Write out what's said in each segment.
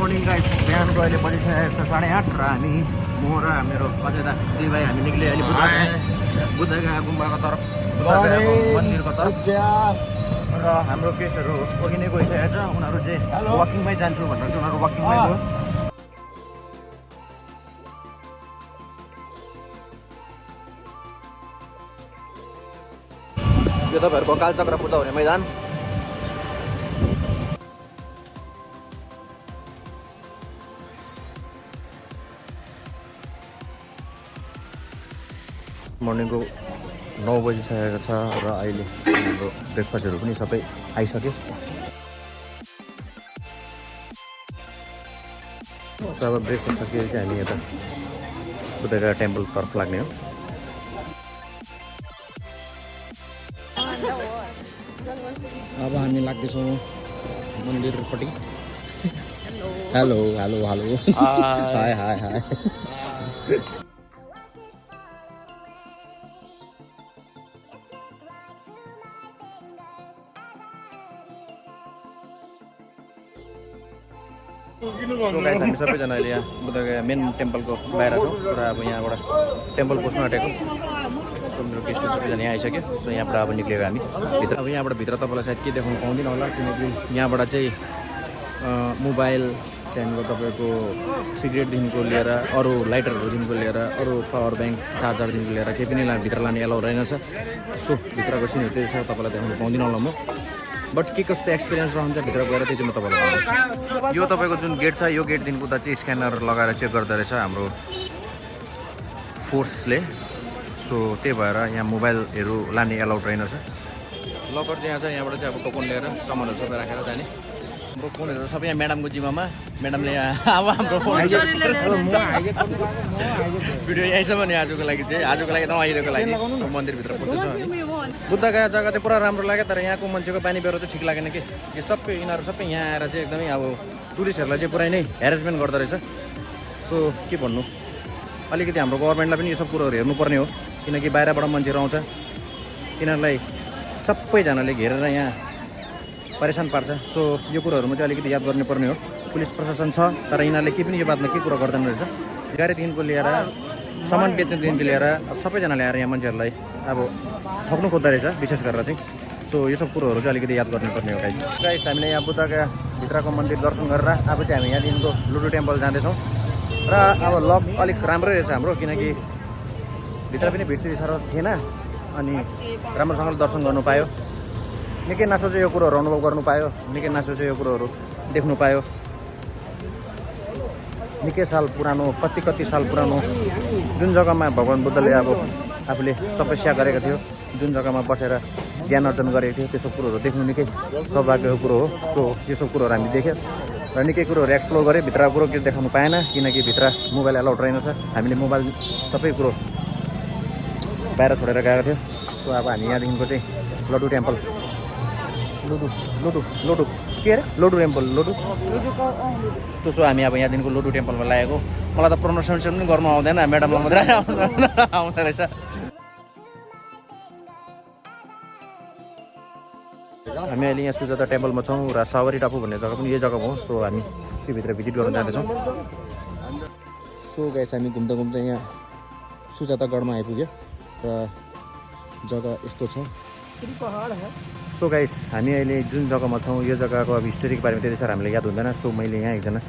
Morning guys, बिहानको अहिले बजिसकेको छ 8:30 र हामी म र मेरो अजय दुई भाइ हामी निक्ले अहिले बुद्धगया गुम्बाको तर्फ, बुद्धगयाको मन्दिरको तर्फ र हाम्रो गेस्टहरू अघि नै गइसकेको छ। उनीहरू चाहिँ वाकिङमै जान्छु भनेर चाहिँ उनीहरू वाकिङमै गयो। यो तपाईँहरूको कालचक्र पूजा हुने मैदान। मर्निङको 9 बजिसकेको छ र अहिले हाम्रो ब्रेकफास्टहरू पनि सबै आइसक्यो। अब ब्रेकफास्ट सकिएपछि हामी यता बुद्धगया टेम्पलतर्फ लाग्ने हो। अब हामी लाग्दैछौँ मन्दिरपट्टि। Hello hello hello hi hi hi. हामी सबैजना अहिले यहाँ बुद्धगया मेन टेम्पलको बाहिर छौँ र अब यहाँबाट टेम्पल पस्नु आँटेको। मेरो गेस्टहरू सबैजना यहाँ आइसक्यो। सो यहाँबाट अब निक्लियो हामी भित्र। अब यहाँबाट भित्र तपाईँलाई सायद के देखाउनु पाउँदैन होला, किनकि यहाँबाट चाहिँ मोबाइल, त्यहाँदेखिको तपाईँको सिगरेटदेखिको लिएर अरू लाइटरहरूदेखिको लिएर अरू पावर ब्याङ्क चार्जरदेखिको लिएर केही पनि भित्र लाने एलाउ रहेनछ। सो भित्रको सिनहरू त्यही छ, तपाईँलाई देखाउनु पाउँदिनँ होला म। बट के कस्तो एक्सपिरियन्स रहन्छ भित्र गएर त्यो चाहिँ म तपाईँलाई भन्छु। यो तपाईँको जुन गेट छ, यो गेटदेखिको उता चाहिँ स्क्यानर लगाएर चेक गर्दो रहेछ हाम्रो फोर्सले। सो त्यही भएर यहाँ मोबाइलहरू लाने एलाउड रहेनछ। लकर चाहिँ यहाँ छ, यहाँबाट चाहिँ अब टोकन लिएर सामानहरू सबै राखेर जाने। हाम्रो फोनहरू सबै यहाँ म्याडमको जिम्मामा। म्याडमले यहाँ अब हाम्रो फोन भिडियो यहीँसम्म नि आजको लागि त आइरहेको लागि मन्दिरभित्र पस्दैछौँ हामी। बुद्धगया जग्गा चाहिँ पुरा राम्रो लाग्यो, तर यहाँको मान्छेको बानी बेहोरा चाहिँ ठिक लागेन कि। यो सबै यिनीहरू सबै यहाँ आएर चाहिँ एकदमै अब टुरिस्टहरूलाई चाहिँ पुरै नै हेरेसमेन्ट गर्दो रहेछ। सो के भन्नु, अलिकति हाम्रो गभर्मेन्टलाई पनि यो सब कुरोहरू हेर्नुपर्ने हो, किनकि बाहिरबाट मान्छेहरू आउँछ, तिनीहरूलाई सबैजनाले घेरेर यहाँ परेशान पार्छ। सो यो कुरोहरूमा चाहिँ अलिकति याद गर्नुपर्ने हो। पुलिस प्रशासन छ, तर यिनीहरूले के पनि यो बातमा के कुरो गर्दैन रहेछ। गाडीदेखिको लिएर सामान बेच्नेदेखिको लिएर अब सबैजनाले आएर यहाँ मान्छेहरूलाई अब ठग्नु खोज्दो रहेछ विशेष गरेर चाहिँ। सो यो सब कुरोहरू चाहिँ अलिकति याद गर्नुपर्ने हो गाइस। हामीले यहाँ बुद्धगया भित्रको मन्दिर दर्शन गरेर अब चाहिँ हामी यहाँदेखिको लुडु टेम्पल जाँदैछौँ। र अब लक अलिक राम्रै रहेछ हाम्रो, किनकि भित्र पनि भिड त्यति साह्रो थिएन अनि राम्रोसँगले दर्शन गर्नु पायो। निकै नसोचे यो कुरोहरू अनुभव गर्नु पायो, निकै नसोचे यो कुरोहरू देख्नु पायो। निकै साल पुरानो, कति साल पुरानो जुन जग्गामा भगवान् बुद्धले अब आफूले तपस्या गरेको थियो, जुन जग्गामा बसेर ज्ञान अर्जन गरेको थियो, त्यो सब कुरोहरू देख्नु निकै सौभाग्यको कुरो हो। सो यो सब कुरोहरू हामी देख्यौँ र निकै कुरोहरू एक्सप्लोर गरेँ। भित्रको कुरो के देखाउनु पाएन, किनकि भित्र मोबाइल एलाउड रहेनछ। हामीले मोबाइल सबै कुरो बाहिर छोडेर गएको थियो। सो अब हामी यहाँदेखिको चाहिँ लड्डु टेम्पल लोडु के अरे लोडु टेम्पल लोडु त्यो। सो हामी अब यहाँदेखिको लोडु टेम्पलमा लागेको। मलाई त प्रोनाउन्सिएसन पनि गर्नु आउँदैन, म्याडमलाई मात्रै आउँदो रहेछ। हामी अहिले यहाँ सुजाता टेम्पलमा छौँ र सावरी टापु भन्ने जग्गा पनि यही जग्गा हो। सो हामी त्यो भित्र भिजिट गर्न जाँदैछौँ। सो गाइस, हामी घुम्दा घुम्दा यहाँ सुजातागढमा आइपुग्यो र जग्गा यस्तो छ। सो गाइस, हामी अहिले जुन जग्गामा छौँ यो जग्गाको अब हिस्टोरीको बारेमा त्यति साह्रो हामीले याद हुँदैन। सो मैले यहाँ एकजना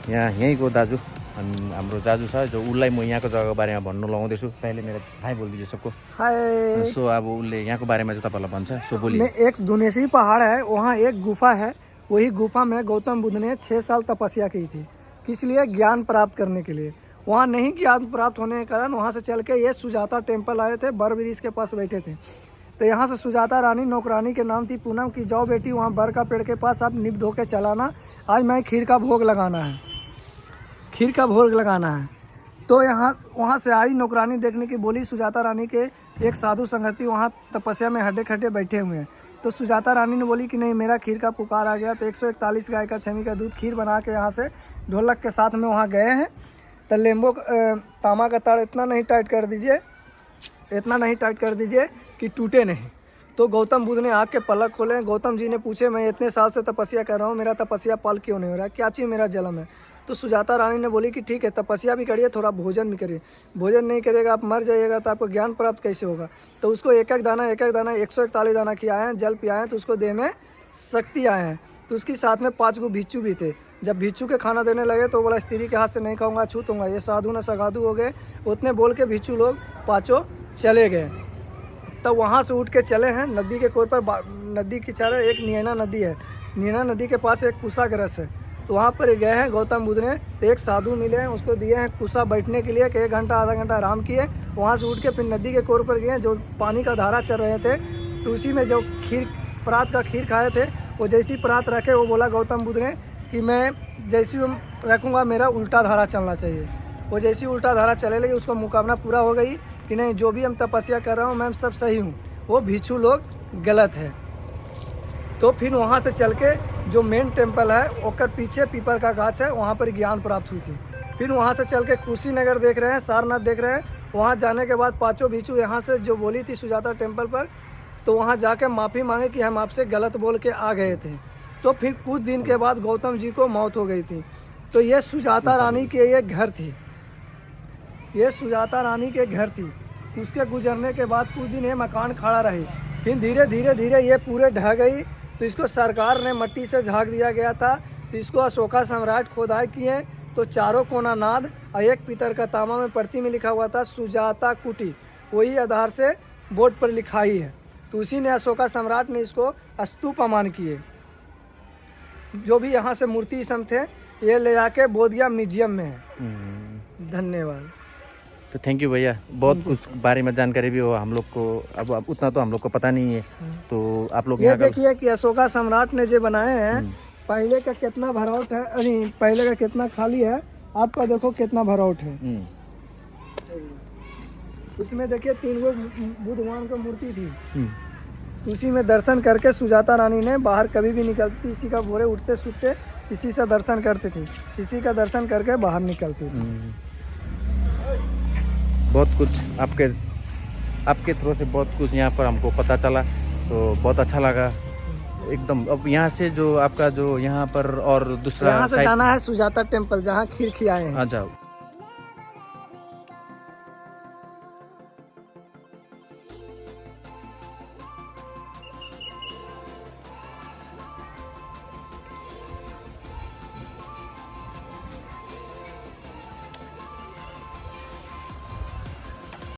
यहीँको दाजु हाम्रो दाजु छ जो उसलाई म यहाँको जग्गाको बारेमा भन्नु लगाउँदैछु। पहिले मेरो हाई बोल दीजिए सबको। हाय। सो अब उसले यहाँको बारेमा चाहिँ तपाईँलाई भन्छ। सो बोलिए। एक दुनेसी पहाड़ है, वहाँ एक गुफा है। वही गुफा में गौतम बुद्ध ने 6 साल तपस्या की थी, किस लिए? ज्ञान प्राप्त करने के लिए। वहाँ नहीं ज्ञान प्राप्त होने के कारण वहाँ से चल के ये सुजाता टेम्पल आए थे, बर ब्रिज के पास बैठे थे। तो यहाँ से सुजाता रानी नौकरानी के नाम थी पूनम की, जाओ बेटी वहाँ बर का पेड़ के पास आप निप धो के चलाना, आज मैं खीर का भोग लगाना है, खीर का भोग लगाना है। तो वहाँ से आई नौकरानी देखने की, बोली सुजाता रानी के एक साधु संगति वहाँ तपस्या में हड्डे खड्डे बैठे हुए हैं। तो सुजाता रानी ने बोली कि नहीं, मेरा खीर का पुकार आ गया। तो 141 गाय का छमी का दूध खीर बना के यहाँ से ढोलक के साथ में वहाँ गए हैं। तो लेम्बो तामा का तार इतना नहीं टाइट कर दीजिए, इतना नहीं टाइट कर दीजिए कि टूटे नहीं। तो गौतम बुद्ध ने आँख के पलक खोले। गौतम जी ने पूछे, मैं इतने साल से तपस्या कर रहा हूँ, मेरा तपस्या फल क्यों नहीं हो रहा है, क्या चीज़ मेरा जन्म है। तो सुजाता रानी ने बोली कि ठीक है, तपस्या भी करिए, थोड़ा भोजन भी करिए, भोजन नहीं करिएगा आप मर जाइएगा, तो आपको ज्ञान प्राप्त कैसे होगा। तो उसको एक एक दाना 141 दाना खिलाए हैं, जल पियाए हैं, तो उसको देह में शक्ति आए हैं। तो उसके साथ में 5 गो भिक्षु भी थे। जब भिक्षु के खाना देने लगे तो बोला, स्त्री के हाथ से नहीं खाऊंगा, छूतूंगा, ये साधु न सगाधु हो गए। उतने बोल के भिक्षु लोग 5 चले गए। तब वहाँ से उठ के चले हैं नदी के कोर पर। नदी के चारों एक नैना नदी है, नैना नदी के पास एक कुसा का रस है। तो वहाँ पर गए हैं गौतम बुद्ध ने, तो एक साधु मिले हैं, उसको दिए हैं कुसा बैठने के लिए कि 1 घंटा आधा घंटा आराम किए। वहाँ से उठ के फिर नदी के कोर पर गए, जो पानी का धारा चल रहे थे, तो उसी में जो परात का खीर खाए थे, वो जैसी परात रखे, वो बोला गौतम बुद्ध ने कि मैं जैसी रखूँगा मेरा उल्टा धारा चलना चाहिए। वो जैसी उल्टा धारा चले लगी, उसको मुकाबला पूरा हो गई कि नहीं, जो भी हम तपस्या कर रहा हूँ मैं सब सही हूँ, वो भिक्षु लोग गलत है। तो फिर वहाँ से चल के जो मेन टेम्पल है, ओकर पीछे पीपल का गाछ है, वहाँ पर ज्ञान प्राप्त हुई थी। फिर वहाँ से चल के कुशीनगर देख रहे हैं, सारनाथ देख रहे हैं। वहाँ जाने के बाद 5 भिक्षु यहाँ से जो बोली थी सुजाता टेम्पल पर, तो वहाँ जाके माफ़ी मांगे कि हम आपसे गलत बोल के आ गए थे। तो फिर कुछ दिन के बाद गौतम जी को मौत हो गई थी। तो ये सुजाता रानी के ये घर थी, ये सुजाता रानी के घर थी। उसके गुजरने के बाद कुछ दिन ये मकान खड़ा रही, फिर धीरे धीरे ये पूरे ढह गई। तो इसको सरकार ने मट्टी से झाँक दिया गया था। तो इसको अशोका सम्राट खोदाई किए, तो चारों कोना नाद और एक पीतल का तांबा में पर्ची में लिखा हुआ था सुजाता कुटी, वही आधार से बोर्ड पर लिखाई है। तो उसी ने अशोका सम्राट ने इसको स्तूप अमान किए। जो भी यहाँ से मूर्ति सब थे, ये ले जाके बोधगया म्यूजियम में है। धन्यवाद। तो थैंक यू भैया, बहुत कुछ बारे में जानकारी भी हो हम लोग को, अब उतना तो हम लोग को पता नहीं है। तो आप लोग ये देखिए कि अशोका सम्राट ने जो बनाए हैं, पहले का कितना भरावट है, अरे पहले का कितना खाली है, आपका देखो कितना भरावट है। उसमें देखिए 3 गो बुद्ध भगवान की मूर्ति थी। उसी में दर्शन करके सुजाता रानी ने बाहर कभी भी निकलती, इसी का भोरे उठते सुनते इसी से दर्शन करती थी, इसी का दर्शन करके बाहर निकलती थी। बहुत कुछ आपके थ्रू से बहुत कुछ यहाँ पर हमको पता चला, तो बहुत अच्छा लगा एकदम। अब यहाँ से जो आपका जो यहाँ पर और दूसरा यहाँ से जाना है सुजाता टेम्पल, जहाँ खीर खिलाए हैं। आ जाओ।